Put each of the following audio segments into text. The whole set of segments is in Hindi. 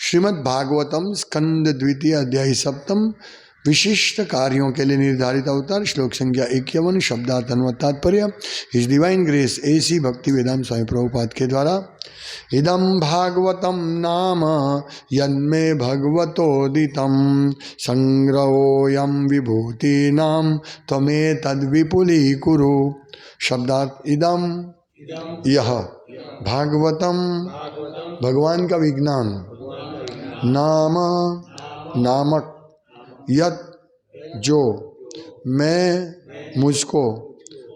श्रीमद् भागवतम स्कंद द्वितीय अध्याय सप्तम विशिष्ट कार्यों के लिए निर्धारित अवतार। श्लोक संख्या 51 शब्दार्थ अनुवाद तात्पर्य। हिज डिवाइन ग्रेस एसी भक्ति वेदांत स्वामी प्रभुपाद के द्वारा। इदं भागवतम नाम यन्मे भगवतोदितं संग्रहोऽयं विभूतीनां त्वमेतद्विपुलीकुरु। शब्दार्थ इदं यह भागवतम भगवान का विज्ञान, नाम नामक यत जो मैं मुझको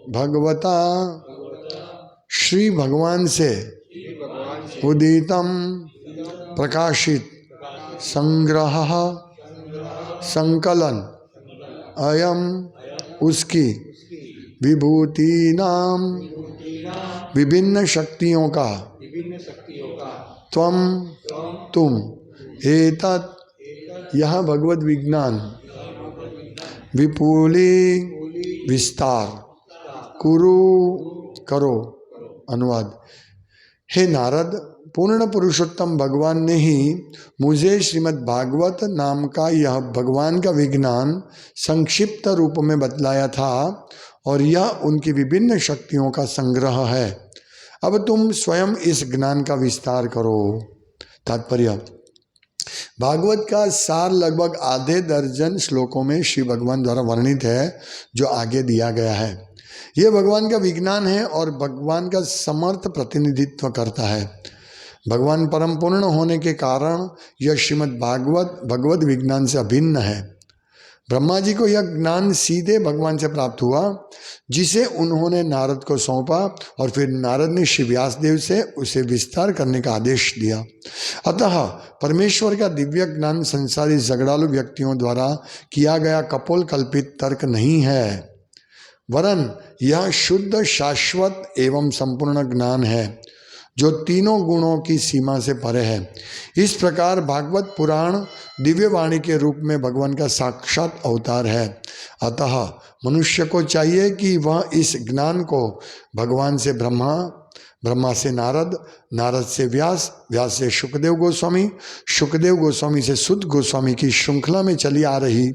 भगवता श्री भगवान से उदितम प्रकाशित संग्रह संकलन अयम उसकी विभूति नाम विभिन्न शक्तियों का त्वम तुम एतत् यह भगवत विज्ञान विपुली विस्तार कुरु करो। अनुवाद। हे नारद, पूर्ण पुरुषोत्तम भगवान ने ही मुझे श्रीमद् भागवत नाम का यह भगवान का विज्ञान संक्षिप्त रूप में बतलाया था और यह उनकी विभिन्न शक्तियों का संग्रह है। अब तुम स्वयं इस ज्ञान का विस्तार करो। तात्पर्य। भागवत का सार लगभग आधे दर्जन श्लोकों में श्री भगवान द्वारा वर्णित है, जो आगे दिया गया है। यह भगवान का विज्ञान है और भगवान का समर्थ प्रतिनिधित्व करता है। भगवान परम पूर्ण होने के कारण यह श्रीमद् भागवत भगवत विज्ञान से अभिन्न है। ब्रह्मा जी को यह ज्ञान सीधे भगवान से प्राप्त हुआ, जिसे उन्होंने नारद को सौंपा और फिर नारद ने श्री व्यासदेव से उसे विस्तार करने का आदेश दिया। अतः परमेश्वर का दिव्य ज्ञान संसारी झगड़ालू व्यक्तियों द्वारा किया गया कपोल कल्पित तर्क नहीं है, वरन यह शुद्ध शाश्वत एवं संपूर्ण ज्ञान है, जो तीनों गुणों की सीमा से परे है। इस प्रकार भागवत पुराण दिव्य वाणी के रूप में भगवान का साक्षात अवतार है। अतः मनुष्य को चाहिए कि वह इस ज्ञान को भगवान से ब्रह्मा, ब्रह्मा से नारद, नारद से व्यास, व्यास से सुखदेव गोस्वामी, सुखदेव गोस्वामी से सुत गोस्वामी की श्रृंखला में चली आ रही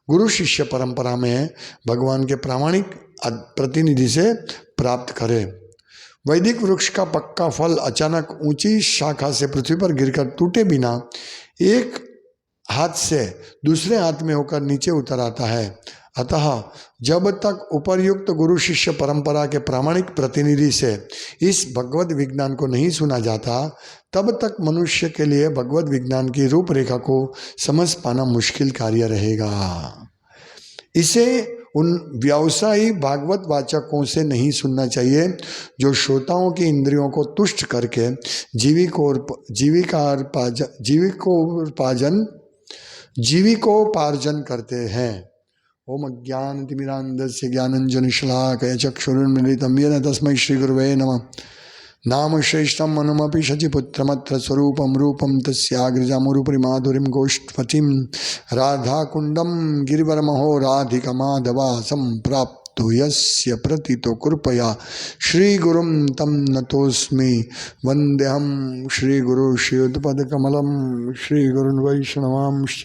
गुरु शिष्य परंपरा में भगवान के प्रामाणिक प्रतिनिधि से प्राप्त करे। वैदिक वृक्ष का पक्का फल अचानक ऊंची शाखा से पृथ्वी पर गिरकर टूटे बिना एक हाथ से दूसरे हाथ में होकर नीचे उतर आता है। अतः जब तक उपर्युक्त गुरु शिष्य परंपरा के प्रामाणिक प्रतिनिधि से इस भगवत विज्ञान को नहीं सुना जाता, तब तक मनुष्य के लिए भगवत विज्ञान की रूपरेखा को समझ पाना मुश्किल कार्य रहेगा। इसे उन व्यवसायी भागवत वाचकों से नहीं सुनना चाहिए जो श्रोताओं की इंद्रियों को तुष्ट करके जीविकोपार्जन करते हैं। ओम अज्ञानतिमिरान्धस्य ज्ञानञ्जन शलाकया चक्षुरुन्मीलितं येन तस्मै श्री गुरुवे नमः। नाम श्रेष्ठम मनुमपि शचिपुत्रमत्र स्वरूपम रूपम तस्याग्रजामुरुपरि माधुरीं गोष्ठवतीं राधाकुण्डं गिरिवरमहो राधिका माधवा सम्प्राप्तो यस्य प्रतितो कृपया श्रीगुरुं तं नतोऽस्मि। वन्देऽहं श्रीगुरु श्रीयुतपदकमलं श्रीगुरुन् वैष्णवांश्च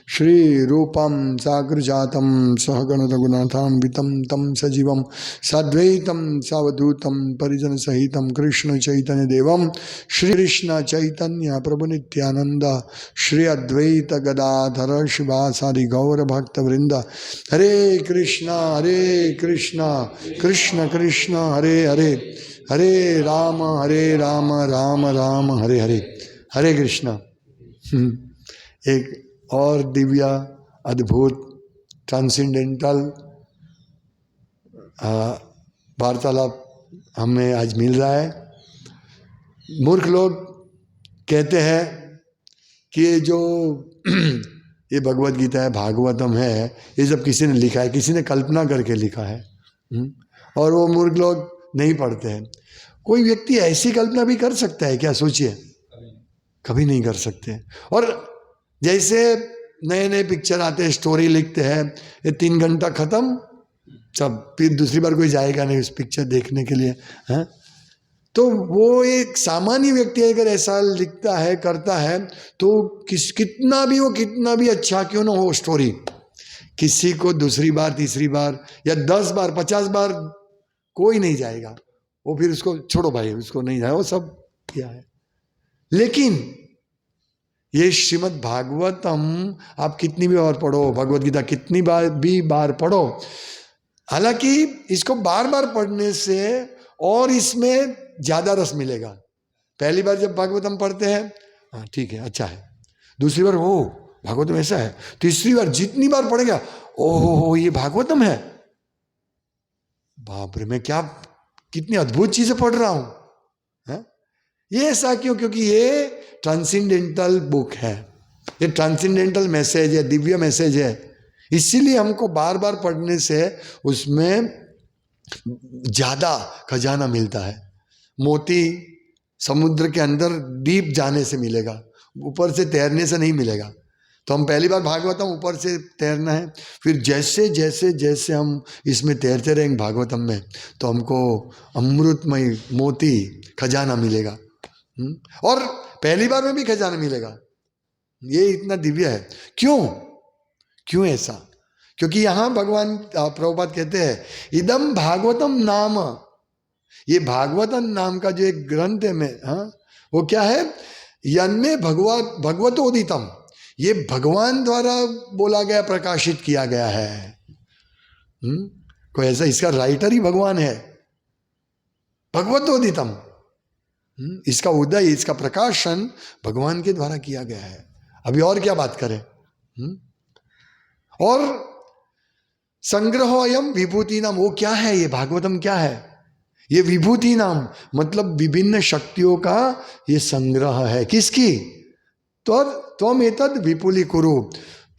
श्रीरूपं साग्रजातं सहगणरघुनाथान्वितं तं सजीवं साद्वैतं सावधूतं परिजनसहितं कृष्ण चैतन्य देवं श्री कृष्ण चैतन्य प्रभु नित्यानंद श्री अद्वैत गदाधर शिवासादि गौर भक्त वृंद। हरे कृष्णा कृष्ण कृष्ण हरे हरे, हरे राम राम राम हरे हरे। हरे कृष्णा। एक और दिव्य अद्भुत ट्रांसेंडेंटल वार्तालाप हमें आज मिल रहा है। मूर्ख लोग कहते हैं कि जो ये भगवत गीता है, भागवतम है, ये सब किसी ने लिखा है, किसी ने कल्पना करके लिखा है। और वो मूर्ख लोग नहीं पढ़ते हैं। कोई व्यक्ति ऐसी कल्पना भी कर सकता है क्या? सोचिए, कभी नहीं कर सकते। और जैसे नए नए पिक्चर आते हैं, स्टोरी लिखते हैं, ये 3 घंटा खत्म, सब फिर दूसरी बार कोई जाएगा नहीं उस पिक्चर देखने के लिए। हैं तो वो एक सामान्य व्यक्ति अगर ऐसा लिखता है, करता है, तो कितना भी अच्छा क्यों ना हो स्टोरी, किसी को दूसरी बार, तीसरी बार या 10 बार, 50 बार कोई नहीं जाएगा। वो फिर उसको छोड़ो भाई, उसको नहीं जाए, वो सब किया है। लेकिन ये श्रीमद् भागवतम आप कितनी भी बार पढ़ो, भगवत गीता कितनी बार पढ़ो, हालांकि इसको बार बार पढ़ने से और इसमें ज्यादा रस मिलेगा। पहली बार जब भागवतम पढ़ते हैं, हाँ ठीक है, अच्छा है, दूसरी बार ओ भागवतम ऐसा है, तीसरी बार जितनी बार पढ़ेगा, ओहो ये भागवतम है, बाप रे मैं क्या कितनी अद्भुत चीजें पढ़ रहा हूं। ये ऐसा क्यों? क्योंकि ये ट्रांसेंडेंटल बुक है, ये ट्रांसेंडेंटल मैसेज है, दिव्य मैसेज है, इसीलिए हमको बार बार पढ़ने से उसमें ज्यादा खजाना मिलता है। मोती समुद्र के अंदर डीप जाने से मिलेगा, ऊपर से तैरने से नहीं मिलेगा। तो हम पहली बार भागवतम ऊपर से तैरना है, फिर जैसे जैसे जैसे हम इसमें तैरते रहेंगे भागवतम में, तो हमको अमृतमय मोती खजाना मिलेगा। और पहली बार में भी खजाना मिलेगा। ये इतना दिव्य है। क्यों ऐसा? क्योंकि यहां भगवान प्रभुपाद कहते हैं इदम भागवतम नाम, ये भागवतम नाम का जो एक ग्रंथ है में, वो क्या है? यन्मे भगवतोदितम, ये भगवान द्वारा बोला गया, प्रकाशित किया गया है। कोई ऐसा, इसका राइटर ही भगवान है, भगवतोदितम, इसका उदय, इसका प्रकाशन भगवान के द्वारा किया गया है। अभी और क्या बात करें? और संग्रह अयम विभूति नाम, वो क्या है? ये भागवतम क्या है? ये विभूति नाम मतलब विभिन्न शक्तियों का ये संग्रह है। किसकी? तो त्वम एतद विपुली कुरु,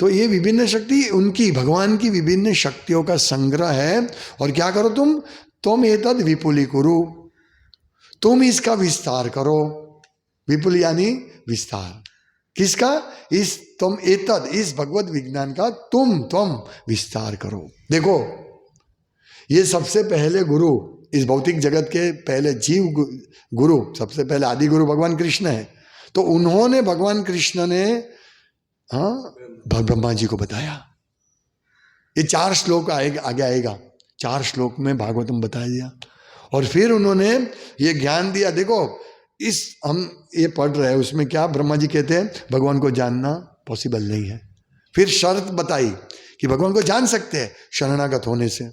तो ये विभिन्न शक्ति उनकी, भगवान की विभिन्न शक्तियों का संग्रह है। और क्या करो तुम एतद विपुली कुरु, तुम इसका विस्तार करो। विपुल यानी विस्तार, किसका? इस तुम एतद, इस भगवत विज्ञान का तुम विस्तार करो। देखो, ये सबसे पहले गुरु, इस भौतिक जगत के पहले जीव गुरु, सबसे पहले आदि गुरु भगवान कृष्ण है। तो उन्होंने, भगवान कृष्ण ने ब्रह्मा जी को बताया। ये 4 श्लोक आगे आएगा, 4 श्लोक में भागवतम बता दिया। और फिर उन्होंने ये ज्ञान दिया। देखो, हम ये पढ़ रहे हैं, उसमें क्या ब्रह्मा जी कहते हैं? भगवान को जानना पॉसिबल नहीं है। फिर शर्त बताई कि भगवान को जान सकते हैं शरणागत होने से।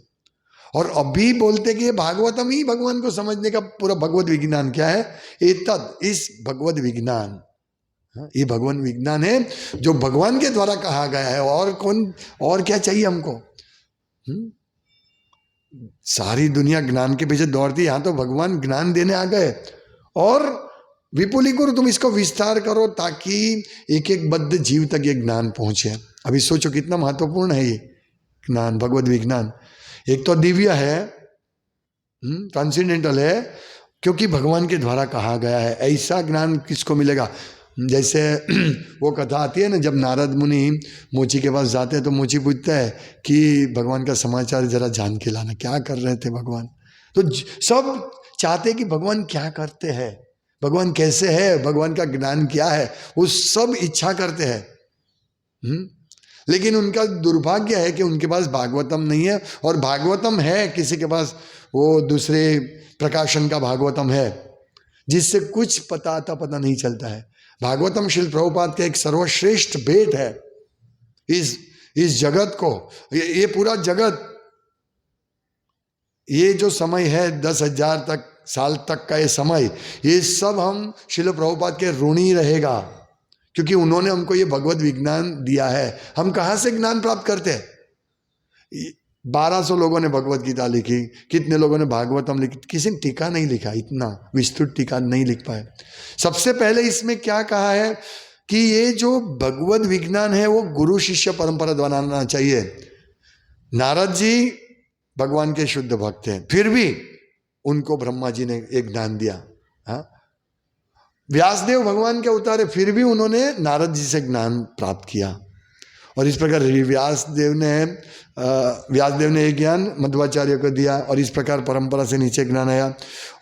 और अभी बोलते कि ये भागवतम ही भगवान को समझने का पूरा भगवत विज्ञान क्या है? एतद, इस भगवत विज्ञान, ये भगवान विज्ञान है जो भगवान के द्वारा कहा गया है। और क्या चाहिए हमको? सारी दुनिया ज्ञान के पीछे दौड़ती, यहां तो भगवान ज्ञान देने आ गए। और विपुली गुरु, तुम इसको विस्तार करो ताकि एक एक बद्ध जीव तक ये ज्ञान पहुंचे। अभी सोचो कितना महत्वपूर्ण है ये ज्ञान, भगवत विज्ञान। एक तो दिव्य है, ट्रांसेंडेंटल है, क्योंकि भगवान के द्वारा कहा गया है। ऐसा ज्ञान किसको मिलेगा? जैसे वो कथा आती है ना, जब नारद मुनि मोची के पास जाते हैं तो मोची पूछता है कि भगवान का समाचार जरा जान के लाना, क्या कर रहे थे भगवान। तो सब चाहते कि भगवान क्या करते हैं, भगवान कैसे है, भगवान का ज्ञान क्या है, वो सब इच्छा करते हैं। लेकिन उनका दुर्भाग्य है कि उनके पास भागवतम नहीं है। और भागवतम है किसी के पास, वो दूसरे प्रकाशन का भागवतम है, जिससे कुछ पता नहीं चलता है। भागवतम श्रील प्रभुपाद का एक सर्वश्रेष्ठ भेंट है इस जगत को। ये पूरा जगत, ये जो समय है 10,000 साल तक का ये समय, ये सब हम श्रील प्रभुपाद के ऋणी रहेगा, क्योंकि उन्होंने हमको ये भगवत विज्ञान दिया है। हम कहाँ से ज्ञान प्राप्त करते हैं? 1200 लोगों ने भगवत गीता लिखी, कितने लोगों ने भागवतम लिखी, किसी ने टीका नहीं लिखा, इतना विस्तृत टीका नहीं लिख पाए। सबसे पहले इसमें क्या कहा है कि ये जो भगवत विज्ञान है वो गुरु शिष्य परंपरा द्वारा आना चाहिए। नारद जी भगवान के शुद्ध भक्त हैं, फिर भी उनको ब्रह्मा जी ने एक ज्ञान दिया। व्यासदेव भगवान के अवतार है, फिर भी उन्होंने नारद जी से ज्ञान प्राप्त किया। और इस प्रकार व्यास देव ने एक ज्ञान मध्वाचार्य को दिया और इस प्रकार परंपरा से नीचे ज्ञान आया।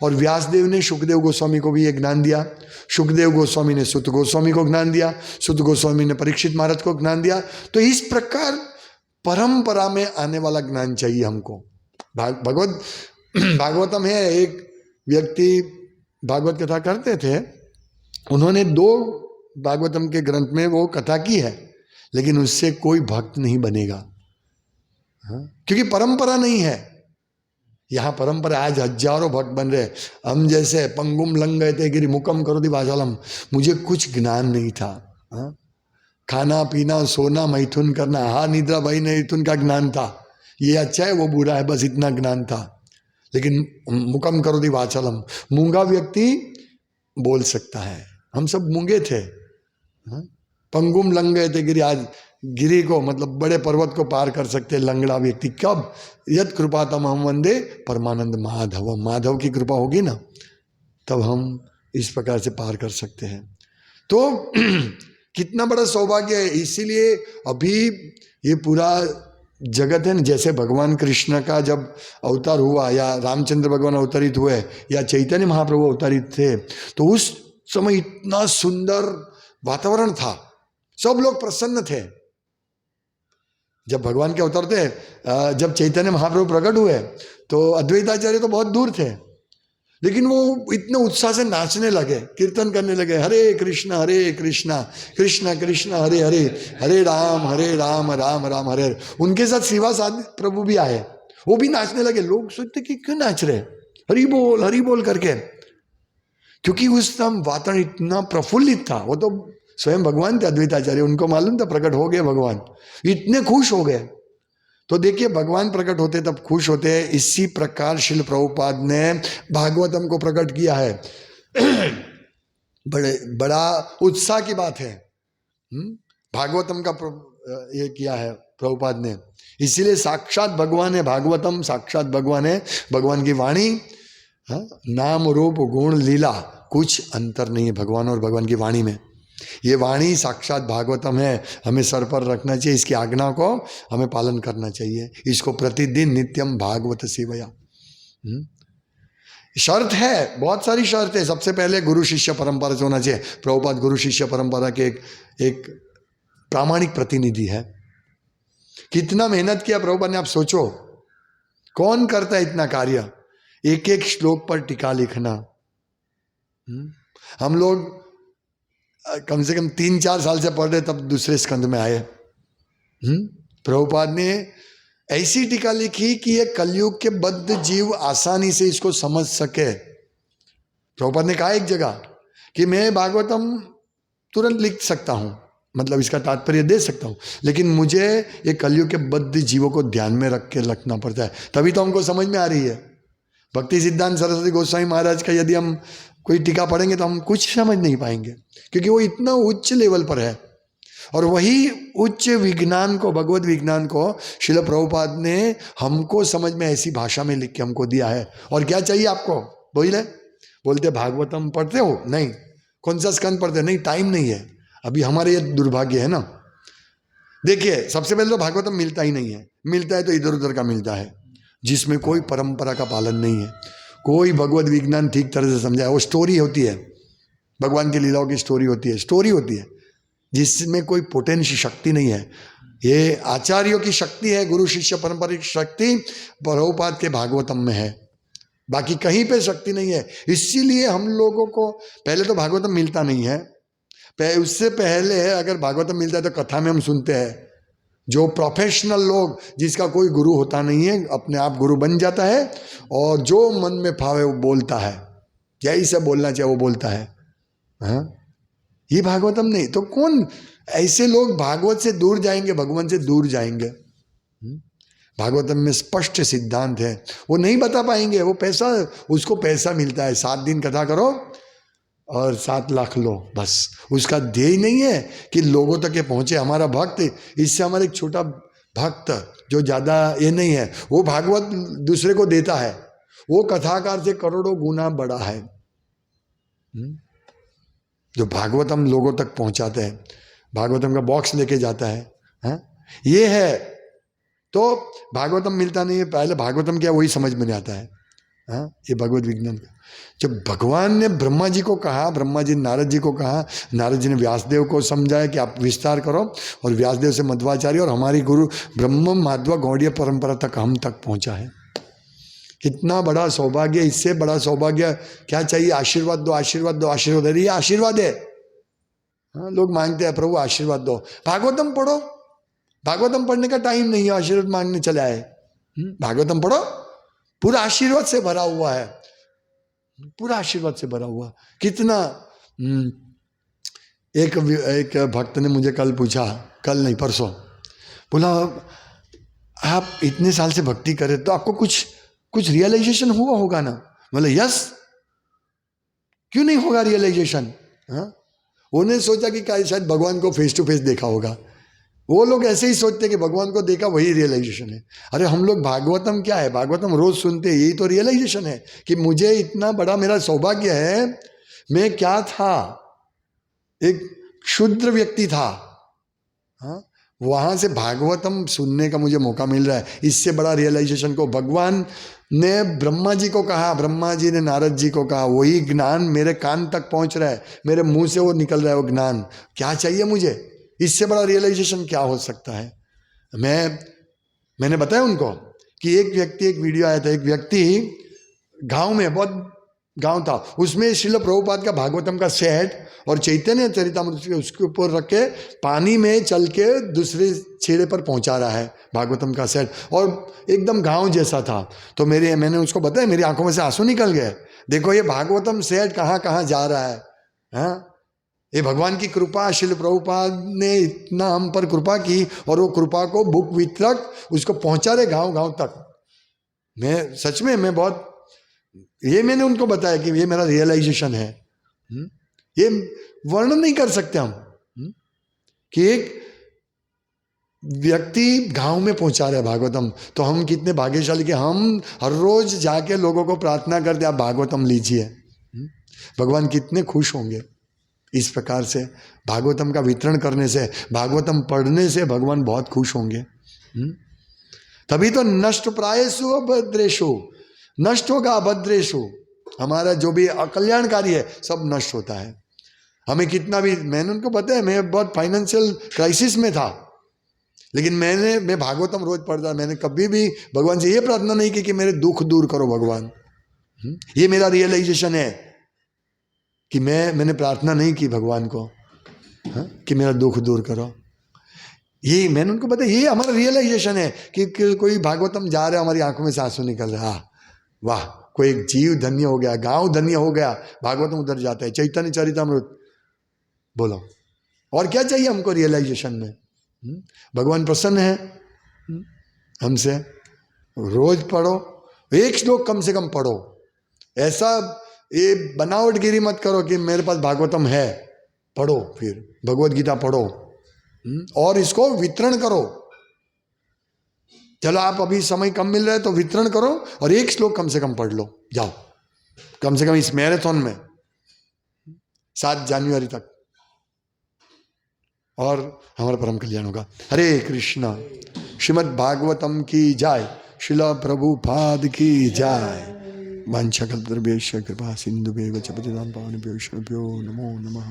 और व्यास देव ने सुखदेव गोस्वामी को भी एक ज्ञान दिया, सुखदेव गोस्वामी ने सुत गोस्वामी को ज्ञान दिया, सुत गोस्वामी ने परीक्षित महाराज को ज्ञान दिया। तो इस प्रकार परंपरा में आने वाला ज्ञान चाहिए हमको। भागवतम है, एक व्यक्ति भागवत कथा करते थे, उन्होंने 2 भागवतम के ग्रंथ में वो कथा की है, लेकिन उससे कोई भक्त नहीं बनेगा। हाँ? क्योंकि परंपरा नहीं है। यहाँ परंपरा, आज हजारों भक्त बन रहे। हम जैसे पंगुम लंघयते गिरि मुकम करोति वाचालम, मुझे कुछ ज्ञान नहीं था। हाँ? खाना पीना सोना मैथुन करना, आहार निद्रा भाई मैथुन का ज्ञान था, ये अच्छा है वो बुरा है, बस इतना ज्ञान था। लेकिन मुकम करोति वाचालम, मूंगा व्यक्ति बोल सकता है, हम सब मूंगे थे। हाँ? पंगुम लंघयते गिरि, आज गिरि को मतलब बड़े पर्वत को पार कर सकते लंगड़ा व्यक्ति। कब? यद कृपा तम हम वंदे परमानंद माधव, माधव की कृपा होगी ना तब हम इस प्रकार से पार कर सकते हैं। तो कितना बड़ा सौभाग्य है। इसीलिए अभी ये पूरा जगत है ना, जैसे भगवान कृष्ण का जब अवतार हुआ या रामचंद्र भगवान अवतरित हुए या चैतन्य महाप्रभु अवतरित थे, तो उस समय इतना सुंदर वातावरण था, सब लोग प्रसन्न थे। जब भगवान के अवतार थे, जब चैतन्य महाप्रभु प्रकट हुए तो अद्वैताचार्य तो बहुत दूर थे, लेकिन वो इतने उत्साह से नाचने लगे, कीर्तन करने लगे, हरे कृष्णा कृष्णा कृष्ण हरे हरे, हरे राम राम राम हरे हरे। उनके साथ श्रीवास आदि प्रभु भी आए, वो भी नाचने लगे। लोग सोचते कि क्यों नाच रहे, हरि बोल करके, क्योंकि उस समय वातावरण इतना प्रफुल्लित था। वो तो स्वयं भगवान थे अद्वैताचार्य, उनको मालूम था प्रकट हो गए भगवान, इतने खुश हो गए। तो देखिए भगवान प्रकट होते तब खुश होते हैं। इसी प्रकार श्रील प्रभुपाद ने भागवतम को प्रकट किया है। बड़ा उत्साह की बात है। भागवतम का ये किया है प्रभुपाद ने, इसीलिए साक्षात भगवान है भागवतम, साक्षात भगवान है, भगवान की वाणी। नाम रूप गुण लीला कुछ अंतर नहीं है भगवान और भगवान की वाणी में। ये वाणी साक्षात भागवतम है, हमें सर पर रखना चाहिए, इसकी आज्ञा को हमें पालन करना चाहिए, इसको प्रतिदिन नित्यम भागवत सेवया। शर्त है, बहुत सारी शर्त है। सबसे पहले गुरु शिष्य परंपरा से होना चाहिए। प्रभुपाद गुरु शिष्य परंपरा के एक प्रामाणिक प्रतिनिधि है। कितना मेहनत किया प्रभुपाद ने, आप सोचो, कौन करता है इतना कार्य, एक एक श्लोक पर टीका लिखना। हम लोग कम से कम 3-4 साल से पढ़ रहे, तब दूसरे स्कंद में आए। प्रभुपाद ने ऐसी टीका लिखी कि ये कलयुग के बद्ध जीव आसानी से इसको समझ सके। प्रभुपाद ने कहा एक जगह कि मैं भागवतम तुरंत लिख सकता हूँ, मतलब इसका तात्पर्य दे सकता हूँ, लेकिन मुझे ये कलयुग के बद्ध जीवों को ध्यान में रख के रखना पड़ता है, तभी तो हमको समझ में आ रही है। भक्ति सिद्धांत सरस्वती गोस्वामी महाराज का यदि हम कोई टीका पढ़ेंगे तो हम कुछ समझ नहीं पाएंगे, क्योंकि वो इतना उच्च लेवल पर है। और वही उच्च विज्ञान को, भगवत विज्ञान को श्रील प्रभुपाद ने हमको समझ में ऐसी भाषा में लिख के हमको दिया है। और क्या चाहिए आपको, बोलते भागवतम पढ़ते हो? नहीं। कौन सा स्कंद पढ़ते? नहीं, टाइम नहीं है अभी। हमारे ये दुर्भाग्य है ना। देखिए सबसे पहले तो भागवतम मिलता ही नहीं है, मिलता है तो इधर उधर का मिलता है, जिसमें कोई परंपरा का पालन नहीं है, कोई भगवत विज्ञान ठीक तरह से समझाया। वो स्टोरी होती है, भगवान की लीलाओं की स्टोरी होती है, जिसमें कोई पोटेंशियल शक्ति नहीं है। ये आचार्यों की शक्ति है, गुरु शिष्य परंपरा की शक्ति प्रभुपाद के भागवतम में है, बाकी कहीं पे शक्ति नहीं है। इसीलिए हम लोगों को पहले तो भागवतम मिलता नहीं है। उससे पहले अगर भागवतम मिलता है तो कथा में हम सुनते हैं। जो प्रोफेशनल लोग, जिसका कोई गुरु होता नहीं है, अपने आप गुरु बन जाता है और जो मन में भावे वो बोलता है, जैसे बोलना चाहिए वो बोलता है। हाँ, ये भागवतम नहीं तो कौन? ऐसे लोग भागवत से दूर जाएंगे, भगवान से दूर जाएंगे। भागवतम में स्पष्ट सिद्धांत है, वो नहीं बता पाएंगे। वो पैसा, उसको पैसा मिलता है, 7 दिन कथा करो और 7 लाख लो, बस। उसका ध्येय नहीं है कि लोगों तक ये पहुंचे। हमारा भक्त, इससे हमारा एक छोटा भक्त जो ज़्यादा ये नहीं है, वो भागवत दूसरे को देता है, वो कथाकार से करोड़ों गुना बड़ा है। जो भागवतम लोगों तक पहुंचाते हैं, भागवतम का बॉक्स लेके जाता है, हाँ, ये है। तो भागवतम मिलता नहीं है, पहले भागवतम क्या वही समझ में नहीं आता है। हाँ, ये भगवत विज्ञान का। जब भगवान ने ब्रह्मा जी को कहा, ब्रह्मा जी ने नारद जी को कहा, नारद जी ने व्यासदेव को समझाया कि आप विस्तार करो, और व्यासदेव से मध्वाचार्य और हमारी गुरु ब्रह्म माधवा गौड़ीय परंपरा तक हम तक पहुंचा है। कितना बड़ा सौभाग्य, इससे बड़ा सौभाग्य क्या चाहिए? आशीर्वाद दो, आशीर्वाद दो, आशीर्वाद दे, ये आशीर्वाद है। हाँ, लोग मांगते हैं प्रभु आशीर्वाद दो, भागवतम पढ़ो। भागवतम पढ़ने का टाइम नहीं है, आशीर्वाद मांगने चले आए। भागवतम पढ़ो, पूरा आशीर्वाद से भरा हुआ है, पूरा आशीर्वाद से भरा हुआ। कितना एक भक्त ने मुझे कल पूछा, कल नहीं परसों, बोला आप इतने साल से भक्ति करे तो आपको कुछ रियलाइजेशन हुआ होगा ना? बोले यस, क्यों नहीं होगा रियलाइजेशन? हाँ, उन्होंने सोचा कि शायद भगवान को फेस टू फेस देखा होगा। वो लोग ऐसे ही सोचते कि भगवान को देखा वही रियलाइजेशन है। अरे हम लोग भागवतम क्या है, भागवतम रोज सुनते हैं, यही तो रियलाइजेशन है कि मुझे इतना बड़ा मेरा सौभाग्य है। मैं क्या था, एक क्षुद्र व्यक्ति था, हाँ, वहां से भागवतम सुनने का मुझे मौका मिल रहा है। इससे बड़ा रियलाइजेशन को भगवान ने ब्रह्मा जी को कहा, ब्रह्मा जी ने नारद जी को कहा, वही ज्ञान मेरे कान तक पहुंच रहा है, मेरे मुंह से वो निकल रहा है वो ज्ञान। क्या चाहिए मुझे? इससे बड़ा रियलाइजेशन क्या हो सकता है? मैंने बताया उनको कि एक वीडियो आया था, एक व्यक्ति गांव में, बहुत गांव था, उसमें श्रील प्रभुपाद का भागवतम का सेट और चैतन्य चरितामृत उसके ऊपर रख के पानी में चल के दूसरे छेड़े पर पहुंचा रहा है भागवतम का सेट, और एकदम गांव जैसा था। तो मैंने उसको बताया, मेरी आंखों में से आंसू निकल गए। देखो ये भागवतम सेट कहाँ कहाँ जा रहा है। हाँ, ये भगवान की कृपा, श्रील प्रभुपाद ने इतना हम पर कृपा की, और वो कृपा को बुक वितरक उसको पहुंचा रहे गांव गांव तक। मैं सच में बहुत, ये मैंने उनको बताया कि ये मेरा रियलाइजेशन है। ये वर्णन नहीं कर सकते हम कि एक व्यक्ति गांव में पहुंचा रहे भागवतम। तो हम कितने भाग्यशाली कि हम हर रोज जाके लोगों को प्रार्थना करते आप भागवतम लीजिए। भगवान कितने खुश होंगे इस प्रकार से भागवतम का वितरण करने से, भागवतम पढ़ने से भगवान बहुत खुश होंगे। तभी तो नष्ट प्रायेषु अभद्रेषु, नष्ट होगा अभद्रेषु, हमारा जो भी अकल्याणकारी है सब नष्ट होता है। हमें कितना भी, मैंने उनको बताया मैं बहुत फाइनेंशियल क्राइसिस में था, लेकिन मैं भागवतम रोज पढ़ता। मैंने कभी भी भगवान से ये प्रार्थना नहीं की कि मेरे दुख दूर करो भगवान। ये मेरा रियलाइजेशन है कि मैंने प्रार्थना नहीं की भगवान को, हाँ, कि मेरा दुख दूर करो। ये मैंने उनको बताया, ये हमारा रियलाइजेशन है कि कोई भागवतम जा रहा है, हमारी आंखों में से आंसू निकल रहा है। वाह, कोई एक जीव धन्य हो गया, गांव धन्य हो गया, भागवतम उधर जाता है, चैतन्य चरितामृत। बोलो और क्या चाहिए हमको रियलाइजेशन में? भगवान प्रसन्न है हमसे। रोज पढ़ो, एक श्लोक कम से कम पढ़ो। ऐसा ये बनावटगिरी मत करो कि मेरे पास भागवतम है, पढ़ो, फिर भगवत गीता पढ़ो और इसको वितरण करो। चलो आप अभी समय कम मिल रहा है तो वितरण करो और एक श्लोक कम से कम पढ़ लो, जाओ कम से कम इस मैराथन में 7 जनवरी तक, और हमारा परम कल्याण होगा। हरे कृष्णा। श्रीमद् भागवतम की जय, शिला प्रभुपाद की जय। वाञ्छाकल्पतरुभ्यश्च कृपा सिन्धुभ्यैव च पतितां पावनेभ्यो वैष्णवेभ्यो नमो नमः।